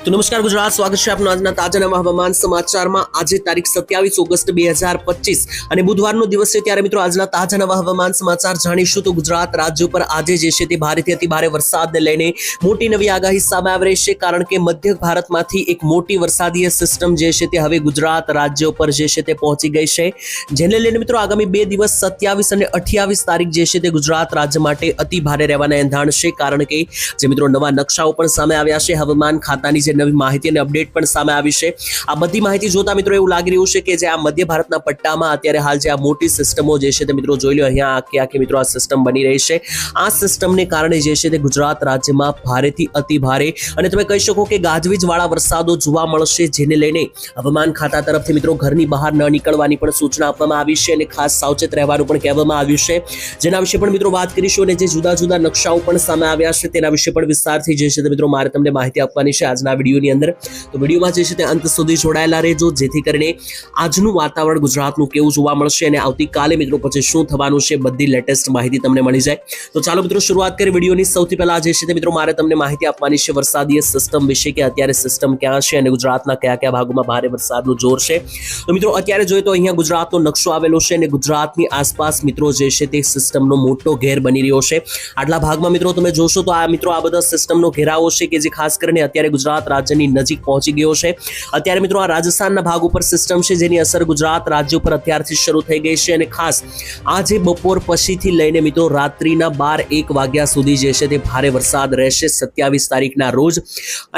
તો નમસ્કાર ગુજરાત, સ્વાગત છે આપનું આજના તાજા નવા હવામાન સમાચારમાં। આજે તારીખ 27 ઓગસ્ટ 2025 અને બુધવારનો દિવસ છે, ત્યારે મિત્રો આજના તાજા નવા હવામાન સમાચાર જાણીશું। તો ગુજરાત રાજ્ય ઉપર આજે જે છે તે ભારેથી અતિ ભારે વરસાદને લઈને મોટી નવી આગાહી સામે આવી રહી છે, કારણ કે મધ્ય ભારતમાંથી એક મોટી વરસાદીય સિસ્ટમ જે છે તે હવે ગુજરાત રાજ્ય ઉપર જે છે તે પહોંચી ગઈ છે, જેને લઈને મિત્રો આગામી 2 દિવસ 27 અને 28 તારીખ જે છે તે ગુજરાત રાજ્ય માટે અતિ ભારે રહેવાના એંધાણ છે, કારણ કે જે મિત્રો નવા નકશાઓ પણ સામે આવ્યા છે, હવામાન ખાતાની જે નવી માહિતી અને અપડેટ પણ સામે આવી છે। આ બધી માહિતી જોતા મિત્રો એવું લાગી રહ્યું છે કે જે આ મધ્ય ભારતના પટ્ટામાં અત્યારે હાલ જે આ મોટી સિસ્ટમો જે છે તે મિત્રો જોઈ લો, અહીંયા આખી મિત્રો આ સિસ્ટમ બની રહી છે। આ સિસ્ટમને કારણે જે છે તે ગુજરાત રાજ્યમાં ભારેથી અતિ ભારે અને તમે કહી શકો કે ગાજવીજ વાળા વરસાદો જોવા મળશે, જેને લઈને હવામાન ખાતા તરફથી મિત્રો ઘરની બહાર ન નીકળવાની પણ સૂચના આપવામાં આવી છે અને ખાસ સાવચેત રહેવાનું પણ કહેવામાં આવ્યું છે, જેના વિશે પણ મિત્રો વાત કરીશું। અને જે જુદા જુદા નકશાઓ પણ સામે આવ્યા છે તેના વિશે પણ વિસ્તારથી જે છે તે મિત્રો મારે તમને માહિતી આપવાની છે આજના વિડીયોની અંદર। તો વિડીયોમાં જે છે તે અંત સુધી જોડાયેલા રહેજો, જેથી કરીને આજનું વાતાવરણ ગુજરાતનું કેવું જોવા મળશે અને આવતીકાલે મિત્રો પછી શું થવાનું છે બધી લેટેસ્ટ માહિતી તમને મળી જાય। તો ચાલો મિત્રો શરૂઆત કરીએ વિડીયોની। સૌથી પહેલા જે છે તે મિત્રો મારે તમને માહિતી આપવાની છે વરસાદીય સિસ્ટમ વિશે, કે અત્યારે સિસ્ટમ ક્યાં છે અને ગુજરાતના કયા કયા ભાગોમાં ભારે વરસાદનું જોર છે। તો મિત્રો અત્યારે જોઈએ તો અહીંયા ગુજરાતનો નકશો આવેલો છે અને ગુજરાતની આસપાસ મિત્રો જે છે તે સિસ્ટમનો મોટો ઘેર બની રહ્યો છે। આટલા ભાગમાં મિત્રો તમે જોશો તો આ મિત્રો આ બધા સિસ્ટમનો ઘેરાવો છે કે જે ખાસ કરીને અત્યારે ગુજરાત રાજ્યની નજીક પહોંચી ગયો છે। અત્યારે મિત્રો આ રાજસ્થાનના ભાગ ઉપર સિસ્ટમ છે, જેની અસર ગુજરાત રાજ્ય ઉપર અત્યારથી શરૂ થઈ ગઈ છે અને ખાસ આજે બપોર પછીથી લઈને મિત્રો રાત્રિના 12-1 વાગ્યા સુધી જે છે તે ભારે વરસાદ રહેશે 27 તારીખના રોજ।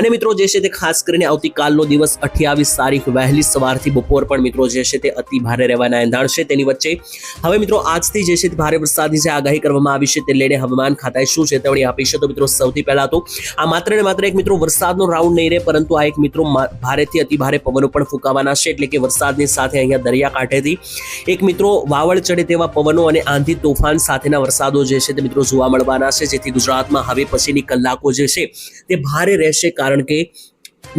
અને મિત્રો જે છે તે ખાસ કરીને આવતીકાલનો દિવસ 28 તારીખ વહેલી સવારથી બપોર પણ મિત્રો જે છે તે અતિ ભારે રહેવાના એંધાણ છે। તેની વચ્ચે હવે મિત્રો આજથી જે છે તે ભારે વરસાદની જે આગાહી કરવામાં આવી છે તે લઈને હવામાન ખાતાએ શું ચેતવણી આપી છે। તો મિત્રો સૌથી પહેલા તો આ માત્ર ને માત્ર એક મિત્રો વરસાદનો રાઉન્ડ નહીં રહે, પરંતુ આ એક મિત્રો ભારેથી અતિ ભારે પવનો પણ ફૂંકાવાના છે, એટલે કે વરસાદની સાથે અહીંયા દરિયાકાંઠેથી એક મિત્રો વાવળ ચડે તેવા પવનો અને આંધી તોફાન સાથેના વરસાદો જે છે તે મિત્રો જોવા મળવાના છે, જેથી ગુજરાતમાં હવે પછીની કલાકો જે છે તે ભારે રહેશે, કારણ કે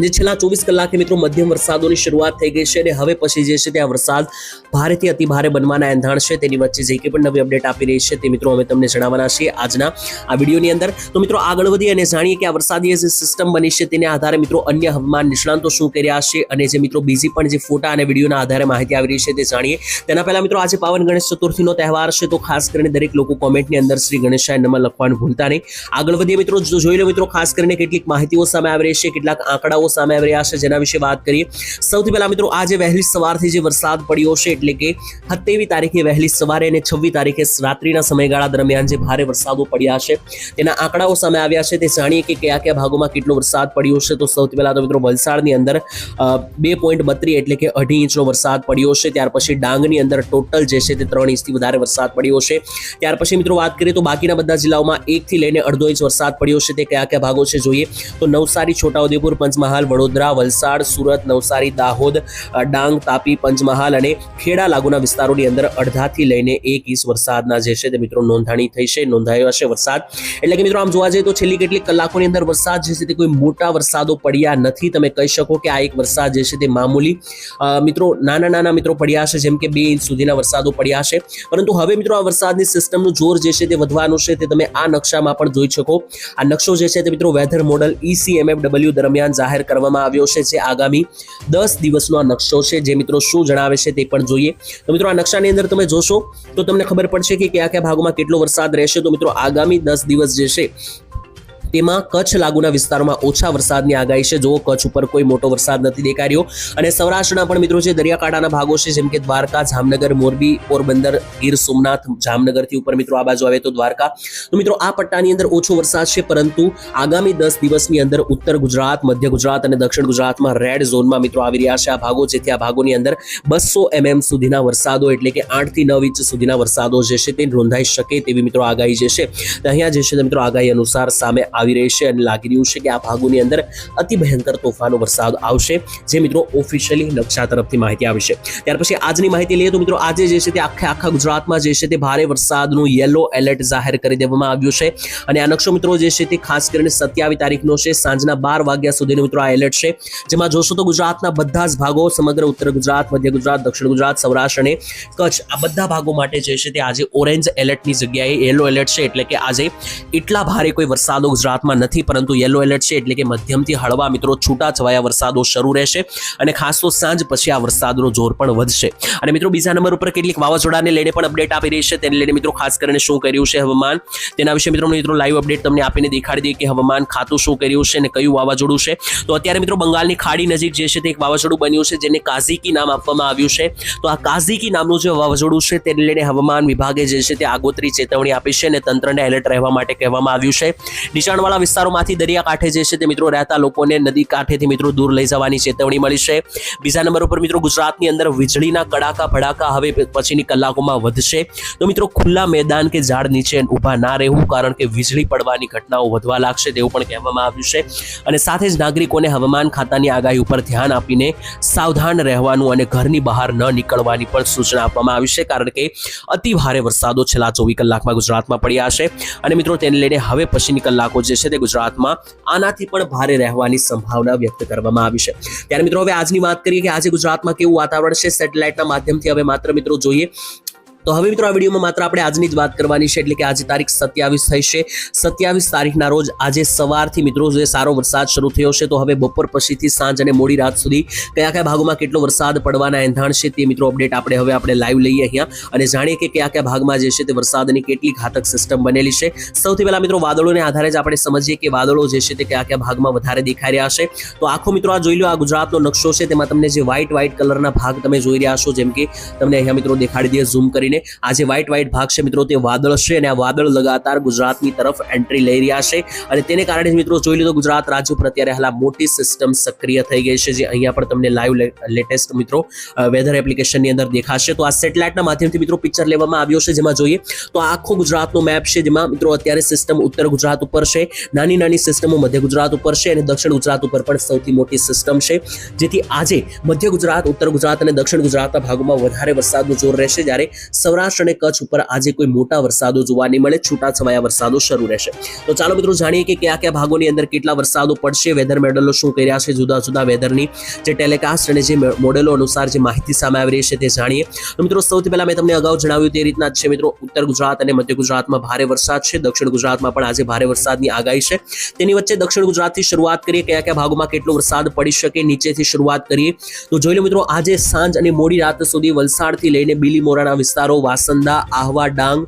જે છેલ્લા 24 કલાકે મિત્રો મધ્યમ વરસાદોની શરૂઆત થઈ ગઈ છે અને હવે પછી જે છે તે આ વરસાદ ભારેથી અતિ ભારે બનવાના એંધાણ છે। તેની વચ્ચે જે કંઈ પણ નવી અપડેટ આપી રહી છે તે મિત્રો અમે તમને જણાવવાના છીએ આજના આ વિડીયોની અંદર। તો મિત્રો આગળ વધીએ અને જાણીએ કે આ વરસાદીય જે સિસ્ટમ બની છે તેના આધારે મિત્રો અન્ય હવામાન નિષ્ણાંતો શું કરી રહ્યા છે અને જે મિત્રો બીજી પણ જે ફોટા અને વિડીયોના આધારે માહિતી આવી રહી છે તે જાણીએ। તેના પહેલા મિત્રો આજે પાવન ગણેશ ચતુર્થીનો તહેવાર છે, તો ખાસ કરીને દરેક લોકો કોમેન્ટની અંદર શ્રી ગણેશાય નમઃ લખવાનું ભૂલતા નહીં। આગળ વધીએ મિત્રો, જોઈ લો મિત્રો ખાસ કરીને કેટલીક માહિતીઓ સામે આવી રહી છે, કેટલાક આંકડાઓ સામે આવી રહ્યા છે, જેના વિશે વાત કરીએ। સૌથી પહેલા મિત્રો આજે વહેલી સવારથી જે વરસાદ પડ્યો છે, એટલે કે 27 તારીખે વહેલી સવારે અને 26 તારીખે રાત્રિના સમયગાળા દરમિયાન જે ભારે વરસાદો પડ્યા છે તેના આંકડાઓ સામે આવ્યા છે, તે જાણીએ કે કયા કયા ભાગોમાં કેટલો વરસાદ પડ્યો છે। તો સૌથી પહેલા તો મિત્રો વલસાડની અંદર 2.32 એટલે કે 2.5 ઇંચનો વરસાદ પડ્યો છે। ત્યાર પછી ડાંગની અંદર ટોટલ જે છે તે 3 ઇંચથી વધારે વરસાદ પડ્યો છે। ત્યાર પછી મિત્રો વાત કરીએ તો બાકીના બધા જિલ્લાઓમાં 1 થી લઈને 1.5 ઇંચ વરસાદ પડ્યો છે। તે કયા કયા ભાગો છે જોઈએ તો નવસારી, છોટાઉદેપુર, પંચમહાલ, વડોદરા, વલસાડ, સુરત, નવસારી, દાહોદ, ડાંગ, તાપી, પંચમહાલ અને ખેડા લાગુના વિસ્તારોની અંદર 1.5 થી લઈને 1 ઇંચ વરસાદના જે છે તે મિત્રો નોંધાયો છે વરસાદ। એટલે કે મિત્રો આમ જોવા જઈએ તો છેલ્લી કેટલીક કલાકોની અંદર વરસાદ જે છે તે કોઈ મોટા વરસાદો પડ્યા નથી। તમે કહી શકો કે આ એક વરસાદ જે છે તે મામૂલી મિત્રો નાના મિત્રો પડ્યા છે, જેમ કે 2 ઇંચ સુધીના વરસાદો પડ્યા છે, પરંતુ હવે મિત્રો આ વરસાદની સિસ્ટમનું જોર જે છે તે વધવાનું છે, તે તમે આ નકશામાં પણ જોઈ શકો। આ નકશો જે છે તે મિત્રો વેધર મોડલ ECMFW દરમિયાન જાહેર કરવામાં આવ્યો છે, જે આગામી 10 દિવસનો આ નકશો છે, જે મિત્રો શું જણાવે છે તે પણ જોઈએ। તો મિત્રો આ નકશાની અંદર તમે જોશો તો તમને ખબર પડશે કે કયા કયા ભાગોમાં કેટલો વરસાદ રહેશે। તો મિત્રો આગામી 10 દિવસ જે છે તેમાં કચ્છ લાગુના વિસ્તારોમાં ઓછા વરસાદની આગાહી છે। જો કચ્છ ઉપર કોઈ મોટો વરસાદ નથી દેખાઈ રહ્યો અને સૌરાષ્ટ્રના પણ મિત્રો જે દરિયાકાંઠાના ભાગો છે, જેમ કે દ્વારકા, જામનગર, મોરબી, પોરબંદર, ગીર સોમનાથ, જામનગરથી ઉપર મિત્રો આ બાજુ આવે તો દ્વારકા, તો મિત્રો આ પટ્ટાની અંદર ઓછો વરસાદ છે, પરંતુ આગામી 10 દિવસની અંદર ઉત્તર ગુજરાત, મધ્ય ગુજરાત અને દક્ષિણ ગુજરાતમાં રેડ ઝોનમાં મિત્રો આવી રહ્યા છે આ ભાગો, જેથી આ ભાગોની અંદર 200 mm સુધીના વરસાદો એટલે કે 8 થી 9 ઇંચ સુધીના વરસાદો જે છે તે નોંધાઈ શકે તેવી મિત્રો આગાહી જે છે અહીંયા જે છે મિત્રો આગાહી અનુસાર સામે આવી રહી છે અને લાગી રહ્યું છે કે આ ભાગોની અંદર અતિ ભયંકર તોફાનો વરસાદ આવશે, જે મિત્રો ઓફિશિયલી નકશા તરફથી માહિતી આવી છે। ત્યાર પછી આજની માહિતી લઈએ તો મિત્રો આજે જે છે તે આખા ગુજરાતમાં જે છે તે ભારે વરસાદનું યેલો એલર્ટ જાહેર કરી દેવામાં આવ્યું છે અને આ નકશો મિત્રો જે છે તે ખાસ કરીને 27 તારીખનો છે, સાંજના 12 વાગ્યા સુધીનો મિત્રો આ એલર્ટ છે, જેમાં જોશો તો ગુજરાતના બધા જ ભાગો, સમગ્ર ઉત્તર ગુજરાત, મધ્ય ગુજરાત, દક્ષિણ ગુજરાત, સૌરાષ્ટ્ર અને કચ્છ આ બધા ભાગો માટે જે છે તે આજે ઓરેન્જ એલર્ટની જગ્યાએ યેલો એલર્ટ છે, એટલે કે આજે એટલા ભારે કોઈ વરસાદો ગુજરાત ગુજરાતમાં નથી, પરંતુ યલો એલર્ટ છે, એટલે કે મધ્યમથી હળવા મિત્રો છૂટાછવાયા વરસાદો શરૂ રહેશે અને ખાસ તો સાંજ પછી આ વરસાદનો જોર પણ વધશે. અને મિત્રો બીજા નંબર ઉપર કેટલીક વાવાઝોડાને લઈને પણ અપડેટ આપી રહી છે. તેને લઈને મિત્રો ખાસ કરીને શું કર્યું છે હવામાન, તેના વિશે મિત્રો લાઈવ અપડેટ તમને આપીને દેખાડી દઈએ કે હવામાન ખાતું શું કર્યું છે અને કયું વાવાઝોડું છે. તો અત્યારે મિત્રો બંગાળની ખાડી નજીક જે છે તે એક વાવાઝોડું બન્યું છે, જેને કાઝિકી નામ આપવામાં આવ્યું છે. તો આ કાઝિકી નામનું જે વાવાઝોડું છે તેને લઈને હવામાન વિભાગે જે છે તે આગોતરી ચેતવણી આપી છે અને તંત્રને એલર્ટ રહેવા માટે કહેવામાં આવ્યું છે. નીચાણવાળા વિસ્તારોમાંથી દરિયાકાંઠે જે છે તે મિત્રો રહેતા લોકોને નદી કાંઠેથી મિત્રો દૂર લઈ જવાની ચેતવણી મળી છે. બીજા નંબર ઉપર મિત્રો ગુજરાતની અંદર વીજળીના કડાકા ભડાકા હવે પછીની કલાકોમાં વધશે. તો મિત્રો ખુલ્લા મેદાન કે ઝાડ નીચે ઊભા ના રહેવું, કારણ કે વીજળી પડવાની ઘટનાઓ વધવા લાગશે તેવું પણ કહેવામાં આવ્યું છે. અને સાથે જ નાગરિકોને હવામાન ખાતાની આગાહી ઉપર ધ્યાન આપીને સાવધાન રહેવાનું અને ઘરની બહાર ન નીકળવાની પણ સૂચના આપવામાં આવી છે, કારણ કે અતિ ભારે વરસાદો છેલ્લા 24 કલાકમાં ગુજરાતમાં પડ્યા છે. અને મિત્રો તેને લઈને હવે પછીની કલાકો જે છે તે ગુજરાતમાં આનાથી પણ ભારે રહેવાની સંભાવના વ્યક્ત કરવામાં આવી છે. ત્યારે મિત્રો હવે આજની વાત કરીએ કે આજે ગુજરાતમાં કેવું વાતાવરણ છે સેટેલાઇટના માધ્યમથી હવે માત્ર મિત્રો જોઈએ. તો હવે મિત્રો આ વિડીયોમાં માત્ર આપણે આજની જ વાત કરવાની છે, એટલે કે આજે તારીખ 27 થઈ છે. 27 તારીખના રોજ આજે સવારથી મિત્રો જે સારો વરસાદ શરૂ થયો છે. તો હવે બપોર પછીથી સાંજ અને મોડી રાત સુધી કયા કયા ભાગોમાં કેટલો વરસાદ પડવાના એંધાણ છે તે મિત્રો અપડેટ આપણે લાઈવ લઈએ અહીંયા અને જાણીએ કે કયા કયા ભાગમાં જે છે તે વરસાદની કેટલી ઘાતક સિસ્ટમ બનેલી છે. સૌથી પહેલા મિત્રો વાદળોને આધારે જ આપણે સમજીએ કે વાદળો જે છે તે કયા કયા ભાગમાં વધારે દેખાઈ રહ્યા છે. તો આખો મિત્રો આ જોઈ લો, આ ગુજરાતનો નકશો છે, તેમાં તમને જે વ્હાઇટ કલરના ભાગ તમે જોઈ રહ્યા છો, જેમ કે તમને અહીંયા મિત્રો દેખાડી દઈએ ઝૂમ કરીને. આ જે વ્હાઇટ ભાગ છે મિત્રો તે વાદળ છે અને આ વાદળ લગાતાર ગુજરાતની તરફ એન્ટ્રી લઈ રહ્યા છે અને તેને કારણે મિત્રો જોઈ લો તો ગુજરાત રાજ્ય પર અત્યારે હાલ મોટી સિસ્ટમ સક્રિય થઈ ગઈ છે, જે અહીંયા પણ તમને લાઈવ લેટેસ્ટ મિત્રો વેધર એપ્લિકેશનની અંદર દેખાશે. તો આ સેટેલાઇટના માધ્યમથી મિત્રો પિક્ચર લેવામાં આવ્યો છે, જેમાં જોઈએ તો આખો ગુજરાતનો મેપ છે, જેમાં મિત્રો અત્યારે સિસ્ટમ ઉત્તર ગુજરાત ઉપર છે, નાની સિસ્ટમો મધ્ય ગુજરાત ઉપર છે અને દક્ષિણ ગુજરાત ઉપર પણ સૌથી મોટી સિસ્ટમ છે. જેથી આજે મધ્ય ગુજરાત, ઉત્તર ગુજરાત અને દક્ષિણ ગુજરાતના ભાગોમાં વધારે વરસાદનું જોર રહેશે, જ્યારે સૌરાષ્ટ્ર અને કચ્છ ઉપર આજે કોઈ મોટા વરસાદો જોવા નહીં મળે, છૂટાછવાયા વરસાદો શરૂ રહેશે. તો ચાલો મિત્રો જાણીએ કે કયા કયા ભાગોની અંદર કેટલા વરસાદો પડશે, વેધર મોડેલો શું કહી રહ્યા છે, જુદા જુદા વેધરની જે ટેલિકાસ્ટ અને જે મોડેલો અનુસાર જે માહિતી સામે આવી રહી છે તે જાણીએ. તો મિત્રો સૌથી પહેલા મેં તમને અગાઉ જણાવ્યું તે રીતના જ છે મિત્રો, ઉત્તર ગુજરાત અને મધ્ય ગુજરાતમાં ભારે વરસાદ છે, દક્ષિણ ગુજરાતમાં પણ આજે ભારે વરસાદની આગાહી છે. તેની વચ્ચે દક્ષિણ ગુજરાતથી શરૂઆત કરીએ, કયા કયા ભાગોમાં કેટલો વરસાદ પડી શકે, નીચેથી શરૂઆત કરીએ. તો જોઈ લો મિત્રો, આજે સાંજ અને મોડી રાત સુધી વલસાડથી લઈને બીલીમોરાના વિસ્તારો, વાસંદા, આહવા, ડાંગ,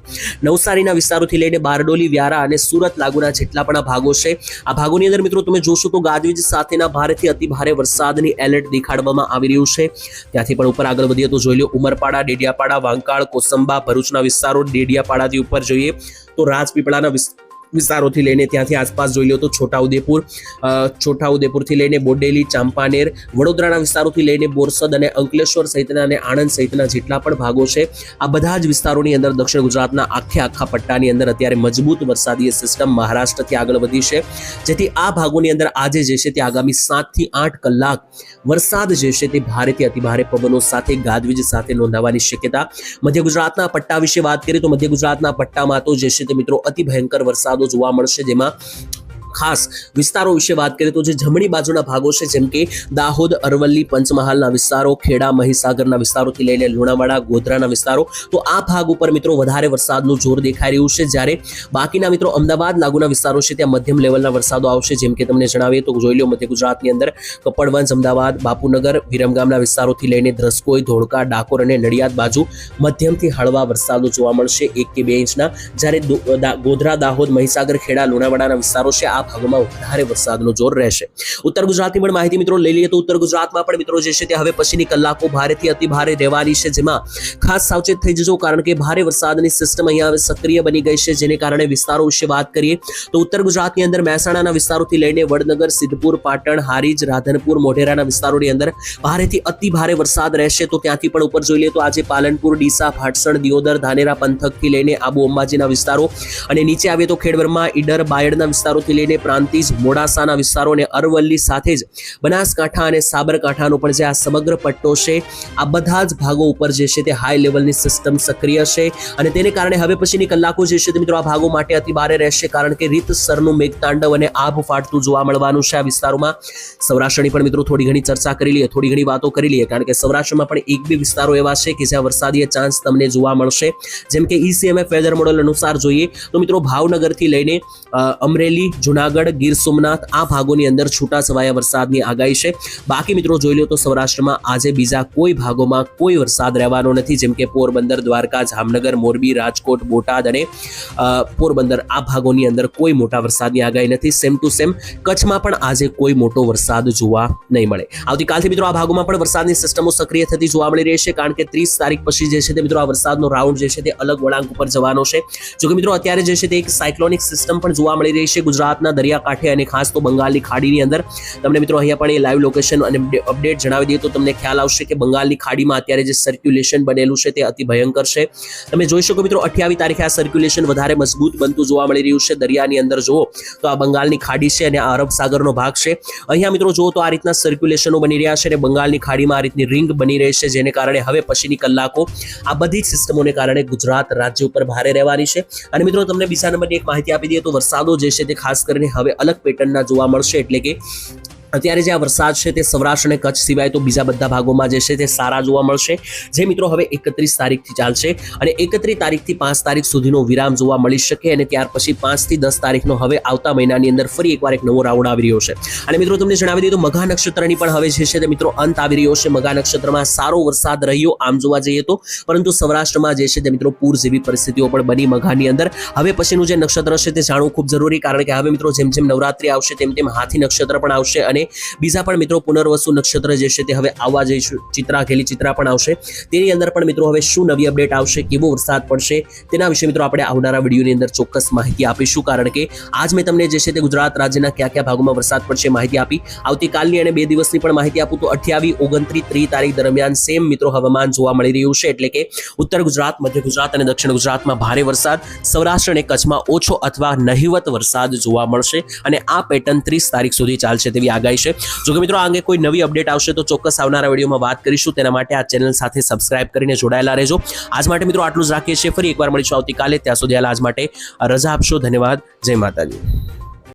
નવસારીના વિસ્તારોથી લઈને બારડોલી, વ્યારા અને સુરત લાગુના જેટલા પણ ભાગો છે, આ ભાગોની અંદર મિત્રો તમે જોશો તો ગાજવીજ સાથેના ભારેથી અતિ ભારે વરસાદની એલર્ટ દેખાડવામાં આવી રહ્યું છે. ત્યાંથી પણ ઉપર આગળ વધીએ તો જોઈ લો ઉમરપાડા, ડેડિયાપાડા, વાંકાળ, કોસંબા, ભરૂચના વિસ્તારો, ડેડિયાપાડાથી ઉપર જોઈએ તો રાજપીપળાના વિસ્તારોથી લઈને ત્યાંથી આસપાસ જોઈ લો તો છોટાઉદેપુરથી લઈને બોડેલી, ચાંપાનેર, વડોદરાના વિસ્તારોથી લઈને બોરસદ અને અંકલેશ્વર સહિતના અને આણંદ સહિતના જેટલા પણ ભાગો છે, આ બધા જ વિસ્તારોની અંદર દક્ષિણ ગુજરાતના આખા પટ્ટાની અંદર અત્યારે મજબૂત વરસાદીય સિસ્ટમ મહારાષ્ટ્રથી આગળ વધી છે. જેથી આ ભાગોની અંદર આજે જે છે તે આગામી 7 થી 8 કલાક વરસાદ જે છે તે ભારેથી અતિભારે પવનો સાથે ગાજવીજ સાથે નોંધાવાની શક્યતા. મધ્ય ગુજરાતના પટ્ટા વિશે વાત કરીએ તો મધ્ય ગુજરાતના પટ્ટામાં તો જે છે તે મિત્રો અતિ ભયંકર વરસાદ જોવા મળશે, જેમાં ખાસ વિસ્તારો વિશે વાત કરીએ તો જે જમણી બાજુના ભાગો છે, જેમ કે દાહોદ, અરવલ્લી, પંચમહાલના વિસ્તારો, ખેડા, મહીસાગરના વિસ્તારોથી લઈને લુણાવાડા, ગોધરાના વિસ્તારો, તો આ ભાગ ઉપર મિત્રો વધારે વરસાદનું જોર દેખાઈ રહ્યું છે. જ્યારે બાકીના મિત્રો અમદાવાદ લાગુના વિસ્તારો છે ત્યાં મધ્યમ લેવલના વરસાદો આવશે, જેમ કે તમને જણાવીએ તો જોઈ લો મધ્ય ગુજરાતની અંદર કપડવંજ, અમદાવાદ, બાપુનગર, વિરમગામના વિસ્તારોથી લઈને ધ્રસ્કોઈ, ધોળકા, ડાકોર અને નડિયાદ બાજુ મધ્યમથી હળવા વરસાદો જોવા મળશે 1 કે 2 ઇંચના. જ્યારે ગોધરા, દાહોદ, મહીસાગર, ખેડા, લુણાવાડાના વિસ્તારો છે, આ ભાગોમાં વધારે વરસાદનો જોર રહેશે. ઉત્તર ગુજરાતની પણ માહિતી મિત્રો લઈ લઈએ તો ઉત્તર ગુજરાતમાં પણ મિત્રો જે છે તે હવે પછીની કલાકો ભારેથી અતિ ભારે રહેવાની છે, જેમાં ખાસ સાવચેત થઈ જજો, કારણ કે ભારે વરસાદની સિસ્ટમ અહીંયા હવે સક્રિય બની ગઈ છે. જેને કારણે વિસ્તારો વિશે વાત કરીએ તો ઉત્તર ગુજરાતની અંદર મહેસાણાના વિસ્તારોથી લઈને વડનગર, સિદ્ધપુર, પાટણ, હારીજ, રાધનપુર, મોઢેરાના વિસ્તારોની અંદર ભારેથી અતિ ભારે વરસાદ રહેશે. તો ત્યાંથી પણ ઉપર જોઈ લઈએ તો આજે પાલનપુર, ડીસા, ભાટસણ, દિયોદર, ધાનેરા પંથકથી લઈને આબુ અંબાજીના વિસ્તારો અને નીચે આવે તો ખેડબ્રહ્મા, ઈડર, બાયડના વિસ્તારોથી લઈને પ્રાંતિજ, મોડાસાના વિસ્તારો અને અરવલ્લી સાથે જ બનાસકાંઠા અને સાબરકાંઠાનો પણ જે આ સમગ્ર પટ્ટો છે, આ બધા જ ભાગો ઉપર જે છે તે હાઈ લેવલની સિસ્ટમ સક્રિય છે અને તેને કારણે હવે પછીની કલાકો જે છે તે મિત્રો આ ભાગો માટે અતિ ભારે રહેશે, કારણ કે રીતસરનું મેઘતાંડવ અને આભ ફાટતું જોવા મળવાનું છે આ વિસ્તારોમાં. સૌરાષ્ટ્રની પણ મિત્રો થોડી ઘણી ચર્ચા કરી લઈએ, થોડી ઘણી વાતો કરી લઈએ, કારણ કે સૌરાષ્ટ્રમાં પણ 1-2 વિસ્તારો એવા છે કે જ્યાં વરસાદીય ચાન્સ તમને જોવા મળશે. જેમ કે ECMF વેધર મોડેલ અનુસાર જોઈએ તો મિત્રો ભાવનગરથી લઈને અમરેલી, જૂનાગઢ જુનાગઢ, ગીર સોમનાથ આ ભાગોની અંદર છૂટાછવાયા વરસાદની આગાહી છે. બાકી મિત્રો જોઈ લો તો સૌરાષ્ટ્રમાં આજે બીજા કોઈ ભાગોમાં કોઈ વરસાદ રહેવાનો નથી, જેમ કે પોરબંદર, દ્વારકા, જામનગર, મોરબી, રાજકોટ, બોટાદ અને પોરબંદર આ ભાગોની અંદર કોઈ મોટા વરસાદની આગાહી નથી. સેમ ટુ સેમ કચ્છમાં પણ આજે કોઈ મોટો વરસાદ જોવા નહીં મળે. આવતીકાલથી મિત્રો આ ભાગોમાં પણ વરસાદની સિસ્ટમો સક્રિય થતી જોવા મળી રહી છે, કારણ કે 30 તારીખ પછી જે છે તે મિત્રો આ વરસાદનો રાઉન્ડ જે છે તે અલગ વળાંક ઉપર જવાનો છે. જોકે મિત્રો અત્યારે જે છે તે એક સાયક્લોનિક સિસ્ટમ પણ જોવા મળી રહી છે ગુજરાતના દરિયાકાંઠે અને ખાસ તો બંગાળની ખાડીની અંદર. તમને મિત્રો અહીંયા પણ એ લાઈવ લોકેશન અને અપડેટ જણાવી દઈએ તો તમને ખ્યાલ આવશે કે બંગાળની ખાડીમાં અત્યારે જે સર્ક્યુલેશન બનેલું છે તે અતિ ભયંકર છે. તમે જોઈ શકો મિત્રો 28 તારીખે આ સર્ક્યુલેશન વધારે મજબૂત બનતું જોવા મળી રહ્યું છે. દરિયાની અંદર જુઓ તો આ બંગાળની ખાડી છે અને આ અરબ સાગરનો ભાગ છે. અહીંયા મિત્રો જુઓ તો આ રીતના સર્ક્યુલેશનો બની રહ્યા છે અને બંગાળની ખાડીમાં આ રીતની રિંગ બની રહી છે, જેને કારણે હવે પછીની કલાકો આ બધી જ સિસ્ટમોને કારણે ગુજરાત રાજ્ય ઉપર ભારે રહેવાની છે. અને મિત્રો તમને બીજા નંબરની એક માહિતી આપી દઈએ તો વરસાદો જે છે તે ખાસ કરીને હવે અલગ પેટર્નના જોવા મળશે. એટલે કે અત્યારે જે આ વરસાદ છે તે સૌરાષ્ટ્ર અને કચ્છ સિવાય તો બીજા બધા ભાગોમાં જે છે તે સારા જોવા મળશે, જે મિત્રો હવે 31 તારીખથી ચાલશે અને 31 તારીખથી 5 તારીખ સુધીનો વિરામ જોવા મળી શકે અને ત્યાર પછી 5 થી 10 તારીખનો હવે આવતા મહિનાની અંદર ફરી એકવાર એક નવો રાઉન્ડ આવી રહ્યો છે. અને મિત્રો તમને જણાવી દઈએ તો મઘા નક્ષત્રની પણ હવે જે છે તે મિત્રો અંત આવી રહ્યો છે. મઘા નક્ષત્રમાં સારો વરસાદ રહ્યો આમ જોવા જઈએ તો, પરંતુ સૌરાષ્ટ્રમાં જે છે તે મિત્રો પૂર જેવી પરિસ્થિતિઓ પણ બની મઘાની અંદર. હવે પછીનું જે નક્ષત્ર છે તે જાણવું ખૂબ જરૂરી, કારણ કે હવે મિત્રો જેમ જેમ નવરાત્રી આવશે તેમ તેમ હાથી નક્ષત્ર પણ આવશે અને બીજા પણ મિત્રો પુનર્વસુ નક્ષત્ર જે છે તે હવે આવવા જઈશું. ચિત્રા ઘેલી ચિત્રા પણ આવશે. તેની અંદર પણ મિત્રો હવે શું નવી અપડેટ આવશે, કેવો વરસાદ પડશે તેના વિશે મિત્રો આપણે આવનારા વિડીયોની અંદર ચોક્કસ માહિતી આપીશું, કારણ કે આજ મેં તમને જે છે તે ગુજરાત રાજ્યના કયા કયા ભાગોમાં વરસાદ પડશે માહિતી આપી. આવતીકાલની અને 2 દિવસની પણ માહિતી આપું તો 28, 29, 30 તારીખ દરમિયાન સેમ મિત્રો હવામાન જોવા મળી રહ્યું છે. એટલે કે ઉત્તર ગુજરાત, મધ્ય ગુજરાત અને દક્ષિણ ગુજરાતમાં ભારે વરસાદ, સૌરાષ્ટ્ર અને કચ્છમાં ઓછો અથવા નહિવત વરસાદ જોવા મળશે અને આ પેટર્ન 30 તારીખ સુધી ચાલશે તેવી આગાહી છે. જો કે મિત્રો આ અંગે કોઈ નવી અપડેટ આવશે તો ચોક્કસ આવનારા વિડીયોમાં વાત કરીશું. તેના માટે આ ચેનલ સાથે સબસ્ક્રાઇબ કરીને જોડાયેલા રહેજો. આજ માટે મિત્રો આટલું જ રાખીએ છીએ. ફરી એકવાર મળીશું આવતીકાલે. ત્યાં સુધી આજ માટે રજા આપશો. ધન્યવાદ. જય માતાજી.